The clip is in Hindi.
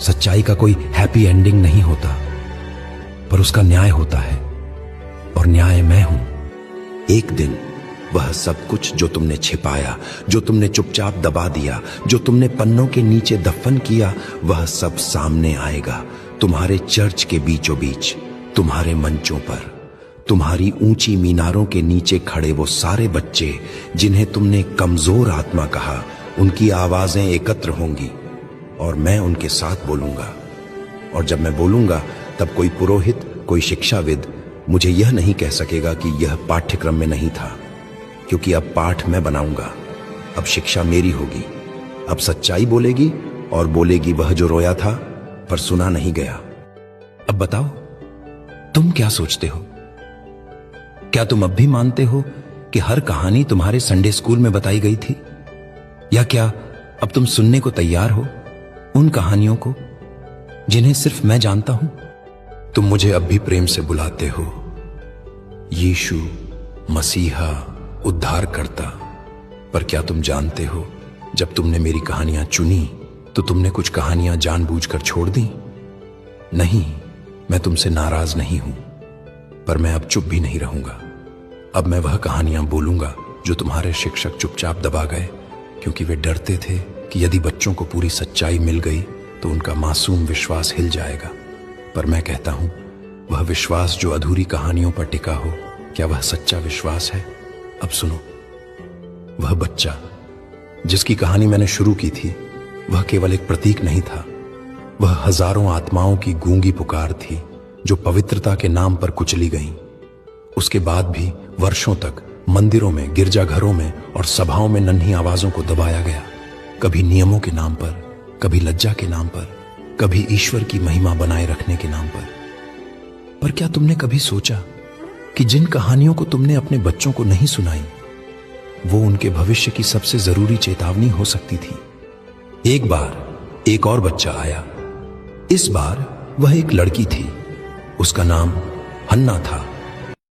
सच्चाई का कोई हैप्पी एंडिंग नहीं होता, पर उसका न्याय होता है, और न्याय मैं हूं। एक दिन वह सब कुछ जो तुमने छिपाया, जो तुमने चुपचाप दबा दिया, जो तुमने पन्नों के नीचे दफन किया, वह सब सामने आएगा। तुम्हारे चर्च के बीचों बीच, तुम्हारे मंचों पर, तुम्हारी ऊंची मीनारों के नीचे खड़े वो सारे बच्चे जिन्हें तुमने कमजोर आत्मा कहा, उनकी आवाजें एकत्र होंगी और मैं उनके साथ बोलूंगा। और जब मैं बोलूंगा तब कोई पुरोहित, कोई शिक्षाविद मुझे यह नहीं कह सकेगा कि यह पाठ्यक्रम में नहीं था, क्योंकि अब पाठ मैं बनाऊंगा। अब शिक्षा मेरी होगी। अब सच्चाई बोलेगी, और बोलेगी वह जो रोया था पर सुना नहीं गया। अब बताओ, तुम क्या सोचते हो? क्या तुम अब भी मानते हो कि हर कहानी तुम्हारे संडे स्कूल में बताई गई थी? या क्या अब तुम सुनने को तैयार हो उन कहानियों को जिन्हें सिर्फ मैं जानता हूं? तुम मुझे अब भी प्रेम से बुलाते हो, यीशु मसीहा उद्धारकर्ता। पर क्या तुम जानते हो, जब तुमने मेरी कहानियां चुनी तो तुमने कुछ कहानियां जानबूझकर छोड़ दी? नहीं, मैं तुमसे नाराज नहीं हूं, पर मैं अब चुप भी नहीं रहूंगा। अब मैं वह कहानियां बोलूंगा जो तुम्हारे शिक्षक चुपचाप दबा गए, क्योंकि वे डरते थे कि यदि बच्चों को पूरी सच्चाई मिल गई तो उनका मासूम विश्वास हिल जाएगा। पर मैं कहता हूं, वह विश्वास जो अधूरी कहानियों पर टिका हो, क्या वह सच्चा विश्वास है? अब सुनो, वह बच्चा जिसकी कहानी मैंने शुरू की थी, वह केवल एक प्रतीक नहीं था। वह हजारों आत्माओं की गूंगी पुकार थी जो पवित्रता के नाम पर कुचली गईं। उसके बाद भी वर्षों तक मंदिरों में, गिरजाघरों में और सभाओं में नन्ही आवाजों को दबाया गया, कभी नियमों के नाम पर, कभी लज्जा के नाम पर, कभी ईश्वर की महिमा बनाए रखने के नाम पर। पर क्या तुमने कभी सोचा कि जिन कहानियों को तुमने अपने बच्चों को नहीं सुनाई, वो उनके भविष्य की सबसे जरूरी चेतावनी हो सकती थी? एक बार एक और बच्चा आया। इस बार वह एक लड़की थी। उसका नाम हन्ना था।